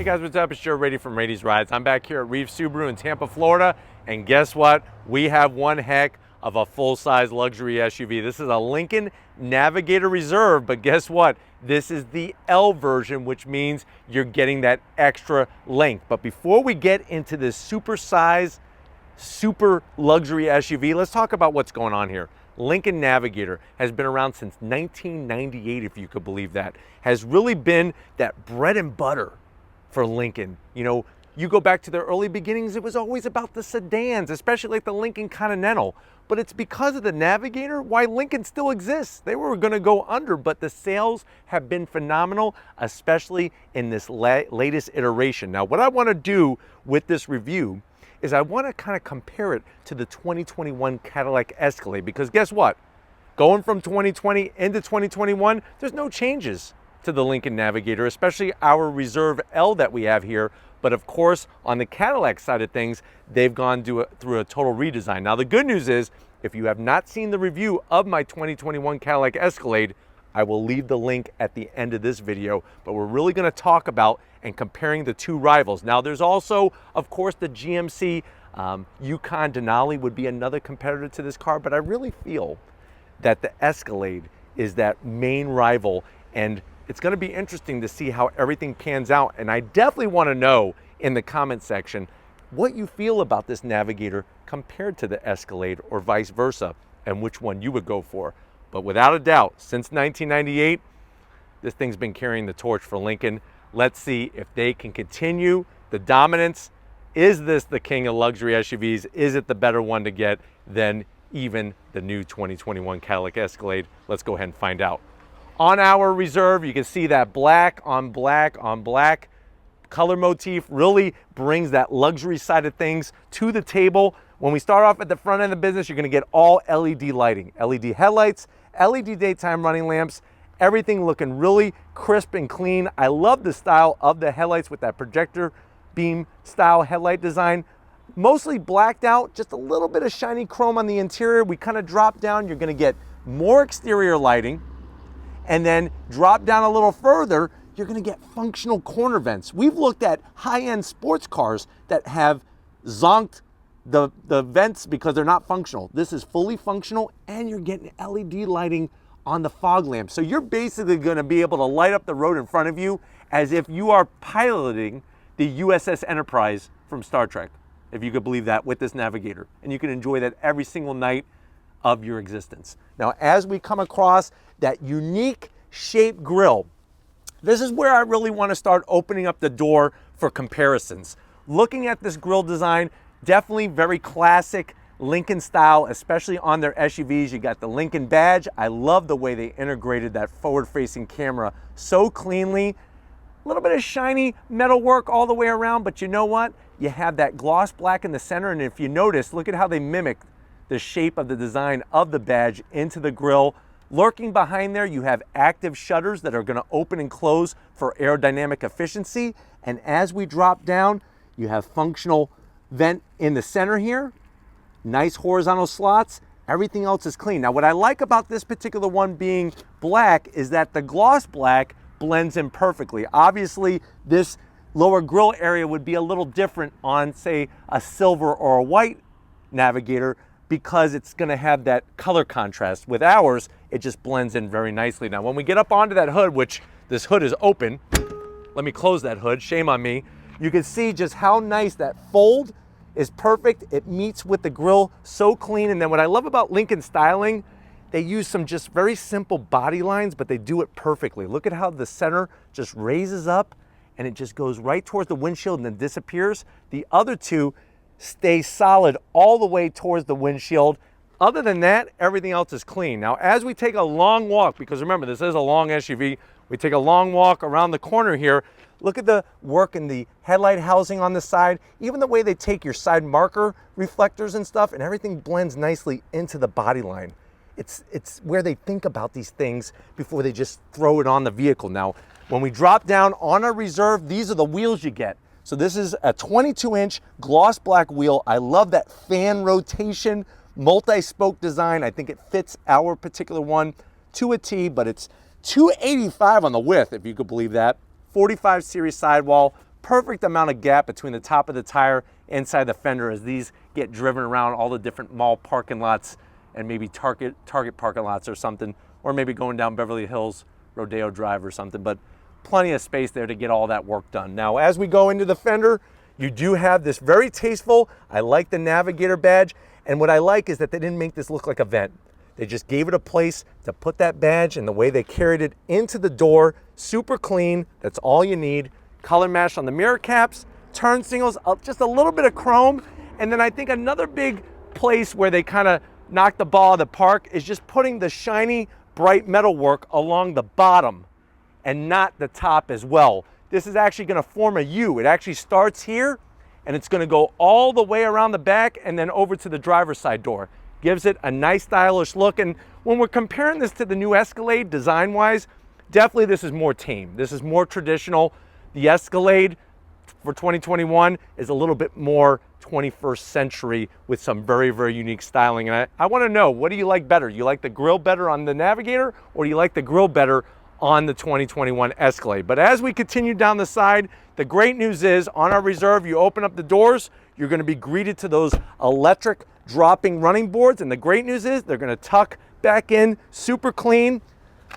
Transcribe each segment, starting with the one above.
Hey guys, what's up? It's Joe Rady from Rady's Rides. I'm back here at Reeve Subaru in Tampa, Florida, and guess what? We have one heck of a full-size luxury SUV. This is a Lincoln Navigator Reserve, but guess what? This is the L version, which means you're getting that extra length. But before we get into this super size, super luxury SUV, let's talk about what's going on here. Lincoln Navigator has been around since 1998, if you could believe that. Has really been that bread and butter for Lincoln. You know, you go back to their early beginnings, it was always about the sedans, especially like the Lincoln Continental. But it's because of the Navigator why Lincoln still exists. They were going to go under, but the sales have been phenomenal, especially in this latest iteration. Now, what I want to do with this review is I want to kind of compare it to the 2021 Cadillac Escalade, because guess what? Going from 2020 into 2021, there's no changes to the Lincoln Navigator, especially our Reserve L that we have here. But of course, on the Cadillac side of things, they've gone through a total redesign. Now, the good news is, if you have not seen the review of my 2021 Cadillac Escalade, I will leave the link at the end of this video, but we're really going to talk about and comparing the two rivals. Now, there's also, of course, the GMC Yukon Denali would be another competitor to this car, but I really feel that the Escalade is that main rival, and it's going to be interesting to see how everything pans out. And I definitely want to know in the comment section what you feel about this Navigator compared to the Escalade, or vice versa, and which one you would go for. But without a doubt, since 1998, this thing's been carrying the torch for Lincoln. Let's see if they can continue the dominance. Is this the king of luxury SUVs? Is it the better one to get than even the new 2021 Cadillac Escalade? Let's go ahead and find out. On our Reserve, you can see that black on black on black color motif really brings that luxury side of things to the table. When we start off at the front end of the business, you're going to get all LED lighting, LED headlights, LED daytime running lamps, everything looking really crisp and clean. I love the style of the headlights with that projector beam style headlight design. Mostly blacked out, just a little bit of shiny chrome on the interior. We kind of drop down, you're going to get more exterior lighting, and then drop down a little further, you're going to get functional corner vents. We've looked at high-end sports cars that have zonked the vents because they're not functional. This is fully functional, and you're getting LED lighting on the fog lamp. So you're basically going to be able to light up the road in front of you as if you are piloting the USS Enterprise from Star Trek, if you could believe that, with this Navigator. And you can enjoy that every single night of your existence. Now, as we come across that unique shaped grille, this is where I really want to start opening up the door for comparisons. Looking at this grille design, definitely very classic Lincoln style, especially on their SUVs. You got the Lincoln badge. I love the way they integrated that forward-facing camera so cleanly. A little bit of shiny metal work all the way around, but you know what? You have that gloss black in the center, and if you notice, look at how they mimic the shape of the design of the badge into the grille. Lurking behind there, you have active shutters that are going to open and close for aerodynamic efficiency. And as we drop down, you have functional vent in the center here. Nice horizontal slots. Everything else is clean. Now, what I like about this particular one being black is that the gloss black blends in perfectly. Obviously, this lower grille area would be a little different on, say, a silver or a white Navigator, because it's going to have that color contrast. With ours, it just blends in very nicely. Now, when we get up onto that hood, which this hood is open, let me close that hood, shame on me, you can see just how nice that fold is perfect. It meets with the grille so clean. And then what I love about Lincoln styling, they use some just very simple body lines, but they do it perfectly. Look at how the center just raises up and it just goes right towards the windshield and then disappears. The other two stay solid all the way towards the windshield. Other than that, everything else is clean. Now, as we take a long walk, because remember, this is a long SUV, we take a long walk around the corner here. Look at the work in the headlight housing on the side, even the way they take your side marker reflectors and stuff, and everything blends nicely into the body line. It's where they think about these things before they just throw it on the vehicle. Now, when we drop down on our Reserve, these are the wheels you get. So this is a 22-inch gloss black wheel. I love that fan rotation, multi-spoke design. I think it fits our particular one to a T, but it's 285 on the width, if you could believe that. 45 series sidewall, perfect amount of gap between the top of the tire inside the fender as these get driven around all the different mall parking lots and maybe Target parking lots or something, or maybe going down Beverly Hills Rodeo Drive or something, but plenty of space there to get all that work done. Now, as we go into the fender, you do have this very tasteful, I like the Navigator badge, and what I like is that they didn't make this look like a vent. They just gave it a place to put that badge, and the way they carried it into the door, super clean, that's all you need. Color match on the mirror caps, turn signals, just a little bit of chrome, and then I think another big place where they kind of knocked the ball out of the park is just putting the shiny, bright metal work along the bottom and not the top as well. This is actually going to form a U. It actually starts here, and it's going to go all the way around the back and then over to the driver's side door. Gives it a nice stylish look, and when we're comparing this to the new Escalade design-wise, definitely this is more tame. This is more traditional. The Escalade for 2021 is a little bit more 21st century with some very, very unique styling. And I want to know, what do you like better? You like the grille better on the Navigator, or do you like the grille better on the 2021 Escalade? But as we continue down the side, the great news is on our Reserve, you open up the doors, you're going to be greeted to those electric dropping running boards, and the great news is they're going to tuck back in super clean.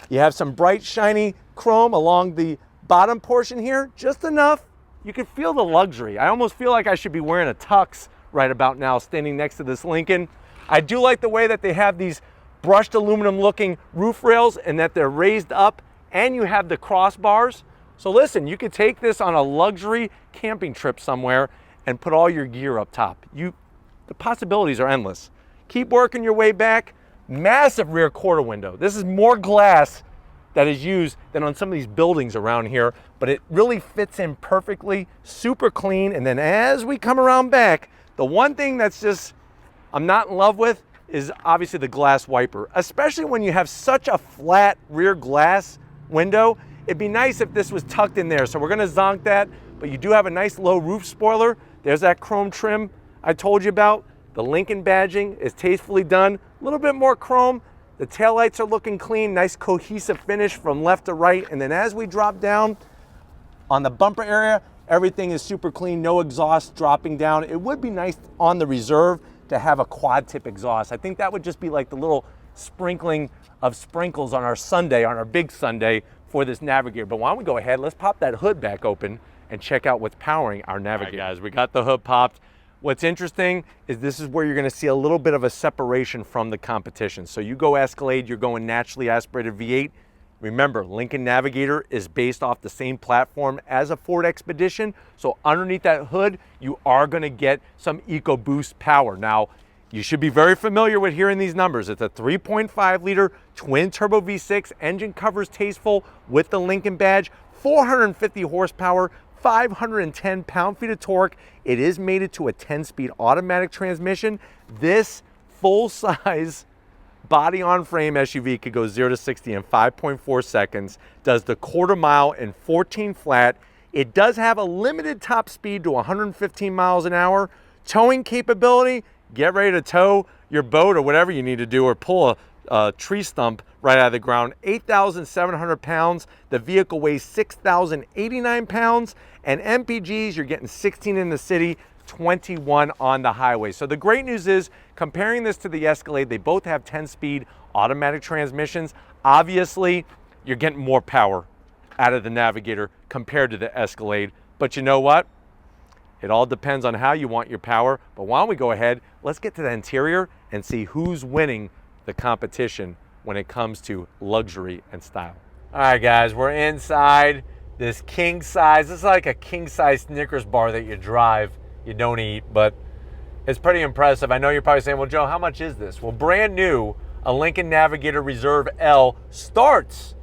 You have some bright shiny chrome along the bottom portion here, just enough you can feel the luxury. I almost feel like I should be wearing a tux right about now standing next to this Lincoln. I do like the way that they have these brushed aluminum looking roof rails and that they're raised up, and you have the crossbars. So listen, you could take this on a luxury camping trip somewhere and put all your gear up top. The possibilities are endless. Keep working your way back. Massive rear quarter window. This is more glass that is used than on some of these buildings around here, but it really fits in perfectly, super clean. And then as we come around back, the one thing that's just, I'm not in love with is obviously the glass wiper, especially when you have such a flat rear glass window. It'd be nice if this was tucked in there. So we're gonna zonk that, but you do have a nice low roof spoiler. There's that chrome trim I told you about. The Lincoln badging is tastefully done. A little bit more chrome. The taillights are looking clean, nice cohesive finish from left to right. And then as we drop down on the bumper area, everything is super clean, no exhaust dropping down. It would be nice on the Reserve to have a quad tip exhaust. I think that would just be like the little sprinkling of sprinkles on our Sunday, on our big Sunday for this Navigator. But why don't we go ahead, let's pop that hood back open and check out what's powering our Navigator. All right, guys, we got the hood popped. What's interesting is this is where you're going to see a little bit of a separation from the competition. So you go Escalade, you're going naturally aspirated V8. Remember, Lincoln Navigator is based off the same platform as a Ford Expedition. So underneath that hood, you are going to get some EcoBoost power. Now, you should be very familiar with hearing these numbers. It's a 3.5 liter twin turbo V6, engine covers tasteful with the Lincoln badge, 450 horsepower, 510 pound-feet of torque. It is mated to a 10-speed automatic transmission. This full-size body-on-frame SUV could go 0 to 60 in 5.4 seconds, does the quarter mile in 14 flat. It does have a limited top speed to 115 miles an hour. Towing capability, get ready to tow your boat or whatever you need to do, or pull a tree stump right out of the ground. 8,700 pounds. The vehicle weighs 6,089 pounds. And MPGs, you're getting 16 in the city, 21 on the highway. So the great news is, comparing this to the Escalade, they both have 10-speed automatic transmissions. Obviously, you're getting more power out of the Navigator compared to the Escalade. But you know what? It all depends on how you want your power. But why don't we go ahead, let's get to the interior and see who's winning the competition when it comes to luxury and style. All right, guys, we're inside this king size. This is like a king size Snickers bar that you drive, you don't eat, but it's pretty impressive. I know you're probably saying, well, Joe, how much is this? Well, brand new, a Lincoln Navigator Reserve L starts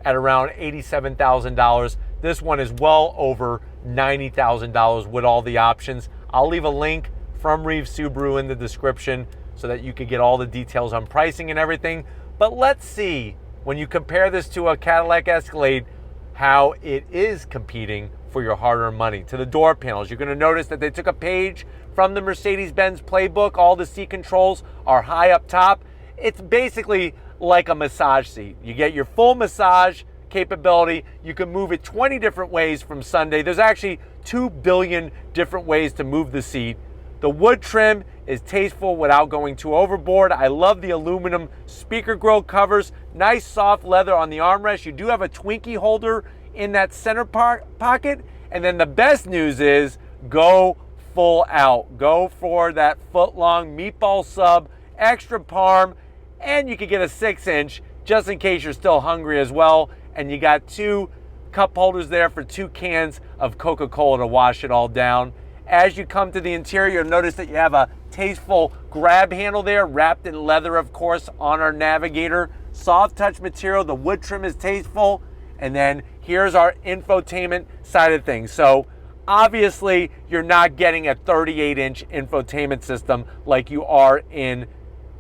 at around $87,000. This one is well over $90,000 with all the options. I'll leave a link from Reeve Subaru in the description so that you can get all the details on pricing and everything. But let's see, when you compare this to a Cadillac Escalade, how it is competing for your hard-earned money. To the door panels, you're going to notice that they took a page from the Mercedes-Benz playbook. All the seat controls are high up top. It's basically like a massage seat. You get your full massage capability. You can move it 20 different ways from Sunday. There's actually 2 billion different ways to move the seat. The wood trim is tasteful without going too overboard. I love the aluminum speaker grille covers. Nice soft leather on the armrest. You do have a Twinkie holder in that center pocket. And then the best news is go full out. Go for that foot-long meatball sub, extra parm, and you could get a 6-inch just in case you're still hungry as well. And you got 2 cup holders there for 2 cans of Coca-Cola to wash it all down. As you come to the interior, you'll notice that you have a tasteful grab handle there, wrapped in leather, of course, on our Navigator. Soft touch material, the wood trim is tasteful. And then here's our infotainment side of things. So obviously, you're not getting a 38-inch infotainment system like you are in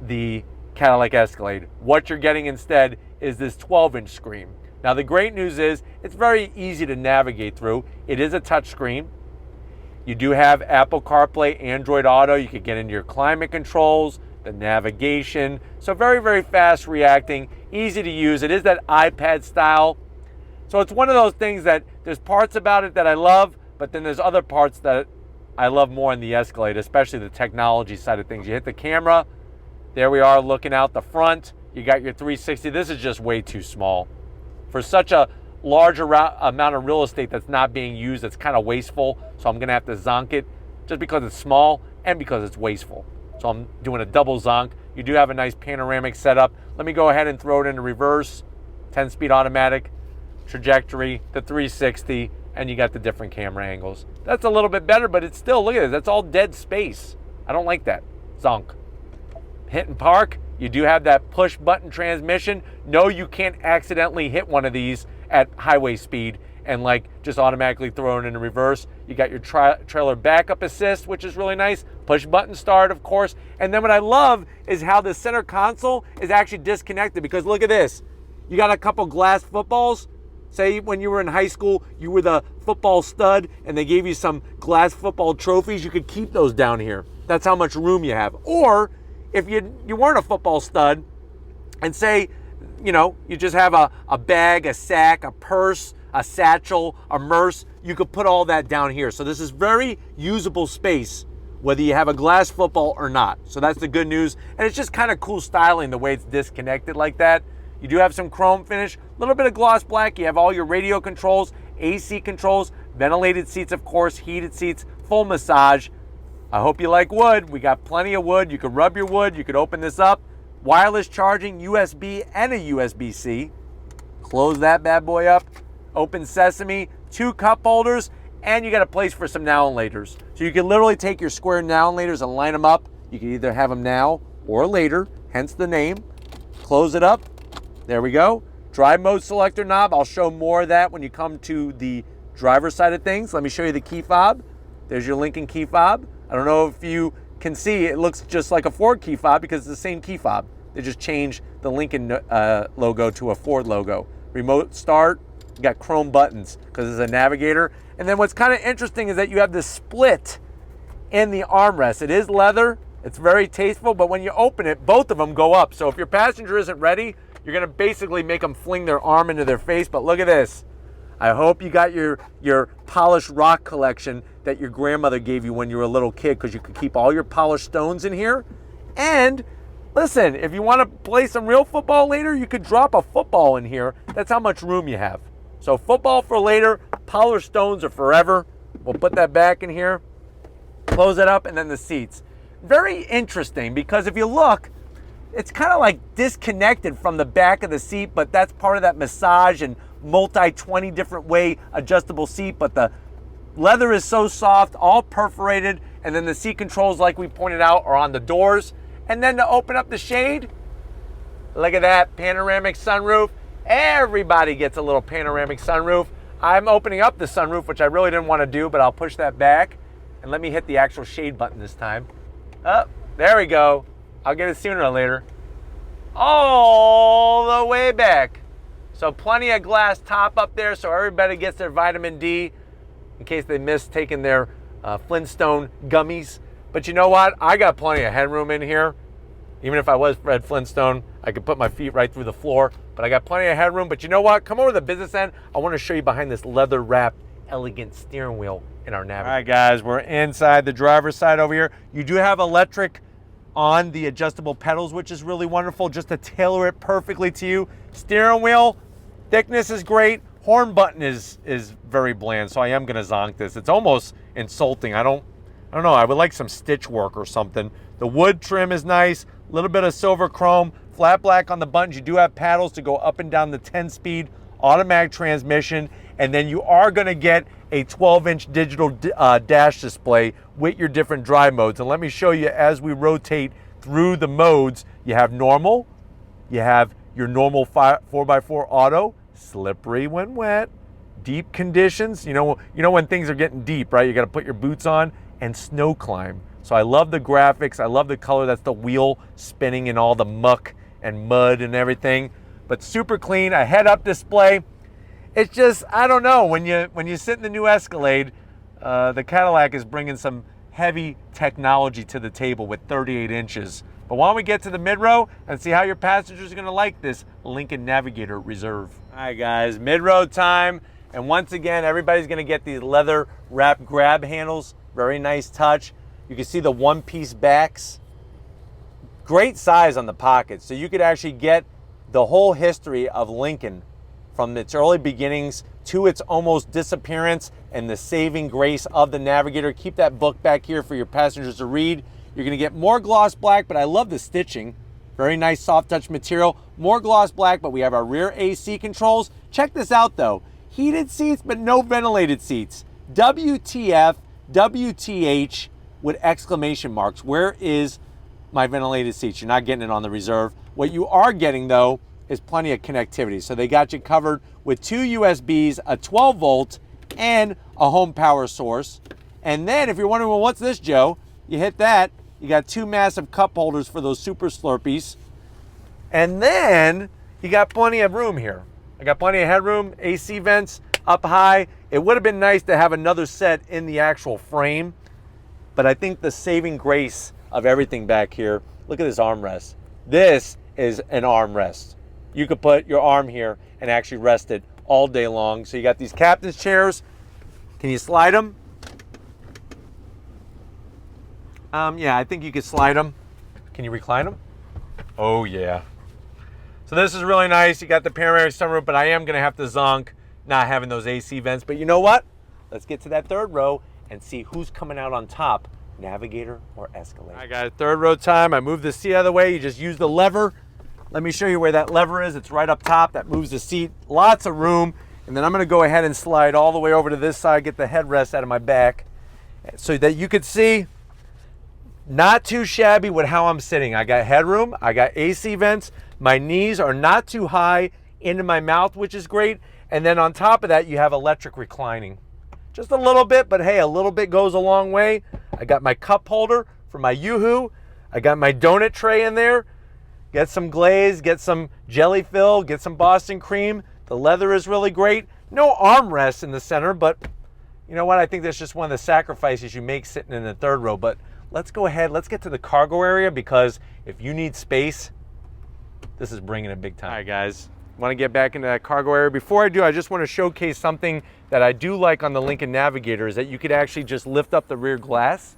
the Cadillac Escalade. What you're getting instead is this 12-inch screen. Now, the great news is it's very easy to navigate through. It is a touch screen. You do have Apple CarPlay, Android Auto. You could get into your climate controls, the navigation. So very, very fast reacting, easy to use. It is that iPad style. So it's one of those things that there's parts about it that I love, but then there's other parts that I love more in the Escalade, especially the technology side of things. You hit the camera. There we are looking out the front. You got your 360. This is just way too small. For such a large amount of real estate that's not being used, it's kind of wasteful. So I'm going to have to zonk it just because it's small and because it's wasteful. So I'm doing a double zonk. You do have a nice panoramic setup. Let me go ahead and throw it into reverse. 10-speed automatic, trajectory, the 360, and you got the different camera angles. That's a little bit better, but it's still, look at this, that's all dead space. I don't like that. Zonk. Hit and park. You do have that push button transmission. No, you can't accidentally hit one of these at highway speed and like just automatically throw it into reverse. You got your trailer backup assist, which is really nice. Push button start, of course. And then what I love is how the center console is actually disconnected, because look at this. You got a couple glass footballs. Say when you were in high school, you were the football stud and they gave you some glass football trophies. You could keep those down here. That's how much room you have. Or if you weren't a football stud and say, you know, you just have a bag, a sack, a purse, a satchel, a merce, you could put all that down here. So this is very usable space, whether you have a glass football or not. So that's the good news. And it's just kind of cool styling the way it's disconnected like that. You do have some chrome finish, a little bit of gloss black. You have all your radio controls, AC controls, ventilated seats, of course, heated seats, full massage. I hope you like wood. We got plenty of wood. You could rub your wood. You could open this up. Wireless charging, USB and a USB-C. Close that bad boy up. Open sesame, 2 cup holders, and you got a place for some now and laters. So you can literally take your square now and laters and line them up. You can either have them now or later, hence the name. Close it up. There we go. Drive mode selector knob. I'll show more of that when you come to the driver's side of things. Let me show you the key fob. There's your Lincoln key fob. I don't know if you can see, it looks just like a Ford key fob because it's the same key fob. They just changed the Lincoln logo to a Ford logo. Remote start, you got chrome buttons because it's a Navigator. And then what's kind of interesting is that you have this split in the armrest. It is leather, it's very tasteful, but when you open it, both of them go up. So if your passenger isn't ready, you're gonna basically make them fling their arm into their face. But look at this. I hope you got your polished rock collection that your grandmother gave you when you were a little kid, because you could keep all your polished stones in here. And listen, if you want to play some real football later, you could drop a football in here. That's how much room you have. So football for later, polished stones are forever. We'll put that back in here, close it up, and then the seats. Very interesting, because if you look, it's kind of like disconnected from the back of the seat, but that's part of that massage and multi 20 different way adjustable seat. But the leather is so soft, all perforated, and then the seat controls, like we pointed out, are on the doors. And then to open up the shade, look at that panoramic sunroof. Everybody gets a little panoramic sunroof. I'm opening up the sunroof, which I really didn't want to do, but I'll push that back. And let me hit the actual shade button this time. Oh, there we go. I'll get it sooner or later. All the way back. So plenty of glass top up there so everybody gets their vitamin D in case they miss taking their Flintstone gummies. But you know what? I got plenty of headroom in here. Even if I was Fred Flintstone, I could put my feet right through the floor, but I got plenty of headroom. But you know what? Come over to the business end. I want to show you behind this leather wrapped, elegant steering wheel in our Navigator. All right, guys, we're inside the driver's side over here. You do have electric on the adjustable pedals, which is really wonderful, just to tailor it perfectly to you. Steering wheel thickness is great. Horn button is very bland, so I am gonna zonk this. It's almost insulting. I don't know, I would like some stitch work or something. The wood trim is nice, a little bit of silver chrome, flat black on the buttons. You do have paddles to go up and down the 10-speed automatic transmission, and then you are gonna get a 12-inch digital dash display with your different drive modes. And let me show you as we rotate through the modes. You have normal, you have your normal 4x4 auto, slippery when wet, deep conditions, you know when things are getting deep, right? You got to put your boots on, and snow climb. So I love the graphics, I love the color. That's the wheel spinning in all the muck and mud and everything, but super clean. A head-up display. It's just, I don't know, when you sit in the new Escalade, the Cadillac is bringing some heavy technology to the table with 38 inches. But why don't we get to the mid-row and see how your passengers are gonna like this Lincoln Navigator Reserve. All right, guys, mid-row time. And once again, everybody's gonna get these leather wrap grab handles. Very nice touch. You can see the one-piece backs. Great size on the pockets. So you could actually get the whole history of Lincoln from its early beginnings to its almost disappearance and the saving grace of the Navigator. Keep that book back here for your passengers to read. You're gonna get more gloss black, but I love the stitching. Very nice soft touch material. More gloss black, but we have our rear AC controls. Check this out though. Heated seats, but no ventilated seats. WTF, WTH with exclamation marks. Where is my ventilated seats? You're not getting it on the Reserve. What you are getting though is plenty of connectivity. So they got you covered with 2 USBs, a 12 volt, and a home power source. And then if you're wondering, well, what's this, Joe? You hit that, you got 2 massive cup holders for those super Slurpees. And then you got plenty of room here. I got plenty of headroom, AC vents up high. It would have been nice to have another set in the actual frame, but I think the saving grace of everything back here, look at this armrest. This is an armrest. You could put your arm here and actually rest it all day long. So you got these captain's chairs. Can you slide them? Yeah, I think you could slide them. Can you recline them? Oh yeah. So this is really nice. You got the panoramic sunroof, but I am gonna have to zonk not having those AC vents. But you know what? Let's get to that third row and see who's coming out on top, Navigator or Escalade. I got third row time. I moved the seat out of the way. You just use the lever. Let me show you where that lever is. It's right up top. That moves the seat. Lots of room. And then I'm gonna go ahead and slide all the way over to this side, get the headrest out of my back so that you could see. Not too shabby with how I'm sitting. I got headroom, I got AC vents, my knees are not too high into my mouth, which is great. And then on top of that, you have electric reclining. Just a little bit, but hey, a little bit goes a long way. I got my cup holder for my Yoo-hoo. I got my donut tray in there. Get some glaze, get some jelly fill, get some Boston cream. The leather is really great. No armrest in the center, but you know what? I think that's just one of the sacrifices you make sitting in the third row. But let's go ahead, let's get to the cargo area, because if you need space, this is bringing it big time. All right, guys, want to get back into that cargo area. Before I do, I just want to showcase something that I do like on the Lincoln Navigator, is that you could actually just lift up the rear glass,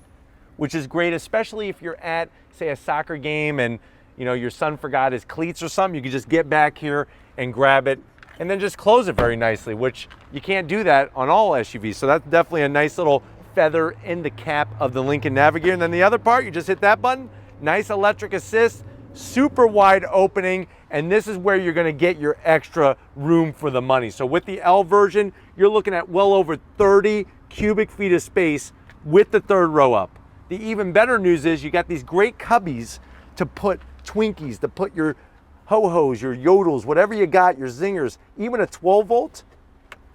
which is great, especially if you're at, say, a soccer game and your son forgot his cleats or something. You can just get back here and grab it and then just close it very nicely, which you can't do that on all SUVs. So that's definitely a nice little feather in the cap of the Lincoln Navigator. And then the other part, you just hit that button, nice electric assist, super wide opening, and this is where you're gonna get your extra room for the money. So with the L version, you're looking at well over 30 cubic feet of space with the third row up. The even better news is you got these great cubbies to put Twinkies, to put your ho-hos, your yodels, whatever you got, your zingers, even a 12 volt.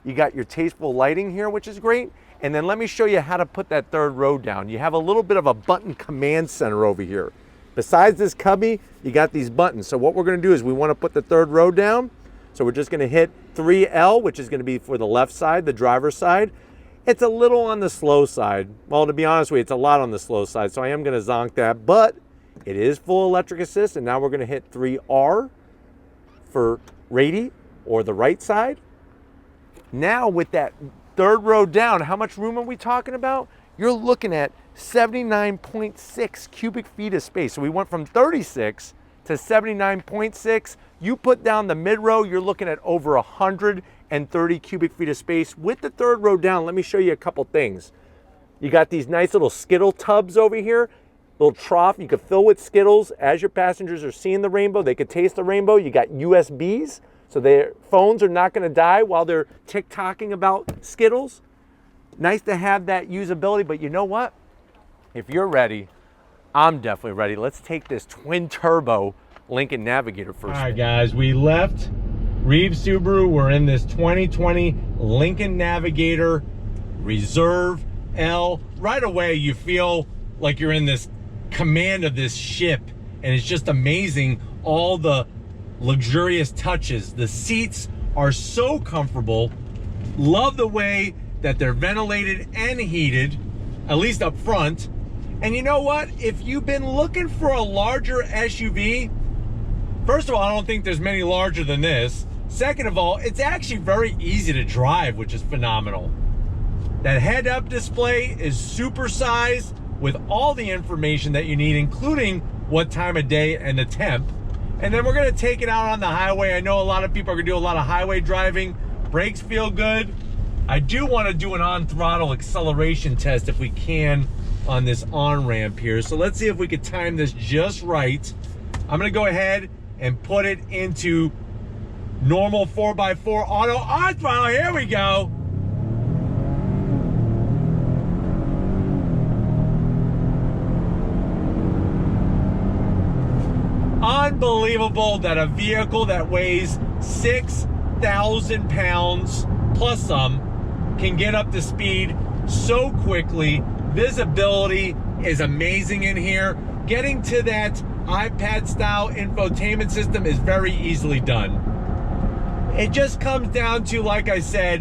You got your tasteful lighting here, which is great. And then let me show you how to put that third row down. You have a little bit of a button command center over here. Besides this cubby, you got these buttons. So what we're gonna do is we wanna put the third row down. So we're just gonna hit 3L, which is gonna be for the left side, the driver's side. It's a little on the slow side. Well, to be honest with you, it's a lot on the slow side, so I am gonna zonk that, but It is full electric assist, and now we're gonna hit 3R for righty or the right side. Now with that third row down, how much room are we talking about? You're looking at 79.6 cubic feet of space. So we went from 36 to 79.6. You put down the mid row, you're looking at over 130 cubic feet of space. With the third row down, let me show you a couple things. You got these nice little Skittle tubs over here, little trough you could fill with Skittles. As your passengers are seeing the rainbow, they could taste the rainbow. You got USBs, so their phones are not gonna die while they're tick-tocking about Skittles. Nice to have that usability, but you know what? If you're ready, I'm definitely ready. Let's take this twin turbo Lincoln Navigator first. All right, guys, we left Reeves Subaru. We're in this 2020 Lincoln Navigator Reserve L. Right away, you feel like you're in this command of this ship, and it's just amazing, all the luxurious touches. The seats are so comfortable. Love the way that they're ventilated and heated, at least up front. And you know what? If you've been looking for a larger SUV, first of all, I don't think there's many larger than this. Second of all, it's actually very easy to drive, which is phenomenal. That head-up display is super-sized with all the information that you need, including what time of day and the temp. And then we're gonna take it out on the highway. I know a lot of people are gonna do a lot of highway driving. Brakes feel good. I do wanna do an on-throttle acceleration test if we can on this on-ramp here. So let's see if we could time this just right. I'm gonna go ahead and put it into normal 4x4 auto on-throttle. Here we go. Unbelievable that a vehicle that weighs 6,000 pounds plus some can get up to speed so quickly. Visibility is amazing in here. Getting to that iPad style infotainment system is very easily done. It just comes down to, like I said,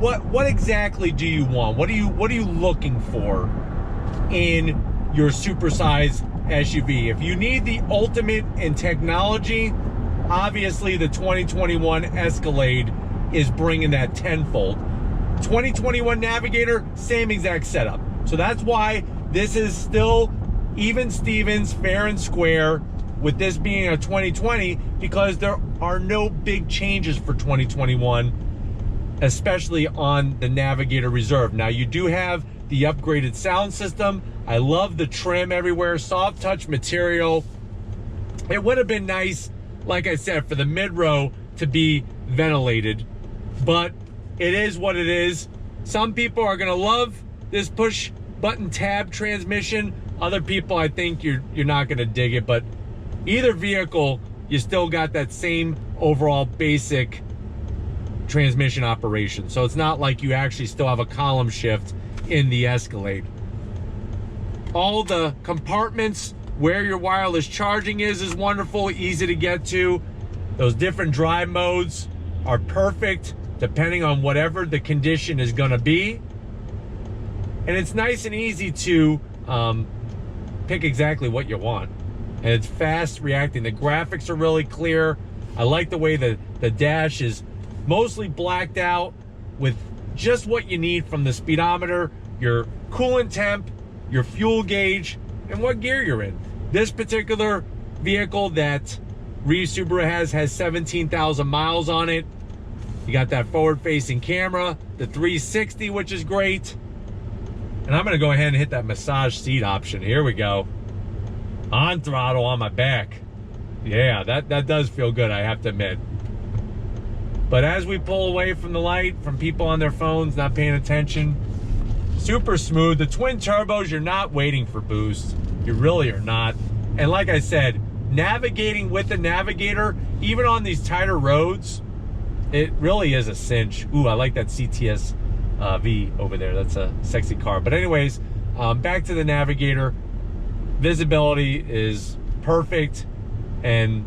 what exactly do you want? What are you looking for in your supersized SUV? If you need the ultimate in technology, obviously the 2021 Escalade is bringing that tenfold. 2021 Navigator, same exact setup. So that's why this is still even Stevens, fair and square, with this being a 2020, because there are no big changes for 2021, especially on the Navigator Reserve. Now you do have the upgraded sound system. I love the trim everywhere, soft touch material. It would have been nice, like I said, for the mid-row to be ventilated, but it is what it is. Some people are gonna love this push button tab transmission. Other people, I think you're not gonna dig it, but either vehicle, you still got that same overall basic transmission operation. So it's not like you actually still have a column shift in the Escalade. All the compartments where your wireless charging is wonderful, easy to get to. Those different drive modes are perfect depending on whatever the condition is gonna be. And it's nice and easy to pick exactly what you want. And it's fast reacting. The graphics are really clear. I like the way the dash is mostly blacked out with just what you need from the speedometer, your coolant temp, your fuel gauge, and what gear you're in. This particular vehicle that Reeves Subaru has 17,000 miles on it. You got that forward-facing camera, the 360, which is great. And I'm gonna go ahead and hit that massage seat option. Here we go. On throttle on my back. Yeah, that does feel good, I have to admit. But as we pull away from the light, from people on their phones not paying attention, super smooth. The twin turbos, you're not waiting for boost. You really are not. And like I said, navigating with the Navigator, even on these tighter roads, it really is a cinch. Ooh, I like that CTS V over there. That's a sexy car. But anyways, back to the Navigator. Visibility is perfect, and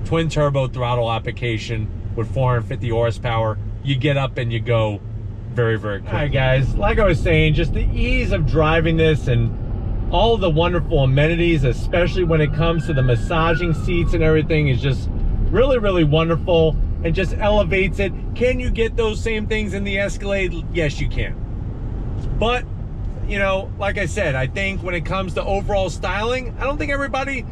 twin turbo throttle application with 450 horsepower. You get up and you go very, very quick. All right, guys, like I was saying, just the ease of driving this and all the wonderful amenities, especially when it comes to the massaging seats and everything, is just really, really wonderful and just elevates it. Can you get those same things in the Escalade? Yes, you can. But, you know, like I said, I think when it comes to overall styling, I don't think everybody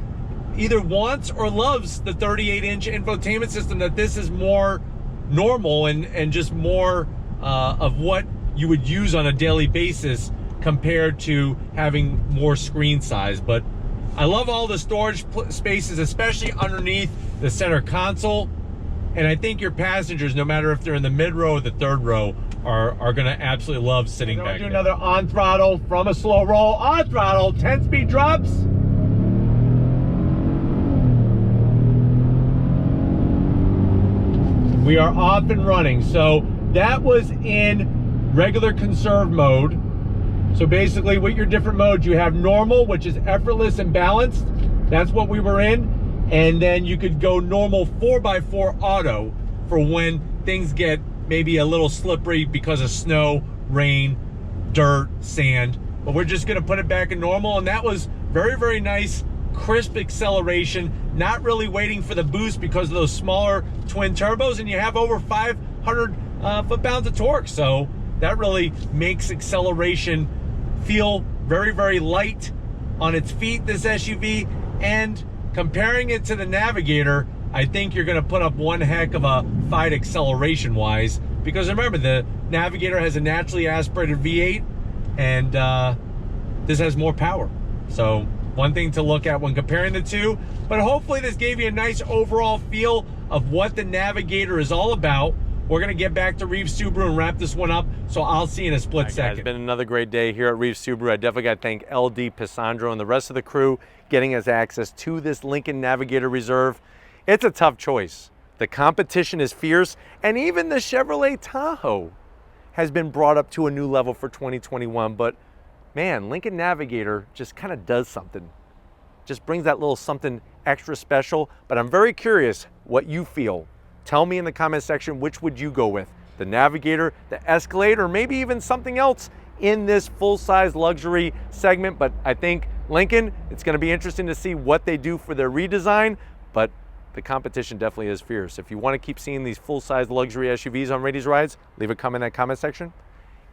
either wants or loves the 38-inch infotainment system, that this is more normal and just more of what you would use on a daily basis compared to having more screen size. But I love all the storage spaces, especially underneath the center console. And I think your passengers, no matter if they're in the mid row or the third row, are gonna absolutely love sitting back there. Another on throttle from a slow roll, on throttle, 10-speed drops. We are off and running. So that was in regular conserve mode. So basically with your different modes, you have normal, which is effortless and balanced. That's what we were in. And then you could go normal 4x4 auto for when things get maybe a little slippery because of snow, rain, dirt, sand. But we're just gonna put it back in normal. And that was very, very nice, crisp acceleration, not really waiting for the boost because of those smaller twin turbos, and you have over 500 foot-pounds of torque. So that really makes acceleration feel very, very light on its feet, this SUV. And comparing it to the Navigator, I think you're gonna put up one heck of a fight acceleration-wise, because remember, the Navigator has a naturally aspirated V8, and this has more power. So one thing to look at when comparing the two, but hopefully this gave you a nice overall feel of what the Navigator is all about. We're gonna get back to Reeves Subaru and wrap this one up, so I'll see you in a split second. It's been another great day here at Reeves Subaru. I definitely gotta thank LD Pisandro and the rest of the crew getting us access to this Lincoln Navigator Reserve. It's a tough choice. The competition is fierce, and even the Chevrolet Tahoe has been brought up to a new level for 2021, but man, Lincoln Navigator just kind of does something. Just brings that little something extra special. But I'm very curious what you feel. Tell me in the comment section, which would you go with? The Navigator, the Escalade, or maybe even something else in this full-size luxury segment. But I think Lincoln, it's gonna be interesting to see what they do for their redesign, but the competition definitely is fierce. If you wanna keep seeing these full-size luxury SUVs on Rady's Rides, leave a comment in that comment section.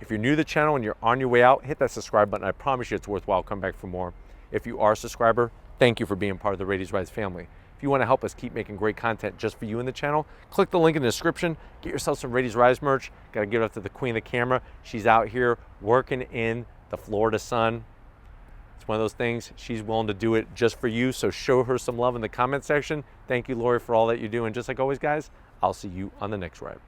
If you're new to the channel and you're on your way out, hit that subscribe button. I promise you it's worthwhile. Come back for more. If you are a subscriber, thank you for being part of the Rady's Rides family. If you want to help us keep making great content just for you in the channel, click the link in the description. Get yourself some Rady's Rides merch. Got to give it up to the queen of the camera. She's out here working in the Florida sun. It's one of those things. She's willing to do it just for you, so show her some love in the comment section. Thank you, Lori, for all that you do. And just like always, guys, I'll see you on the next ride.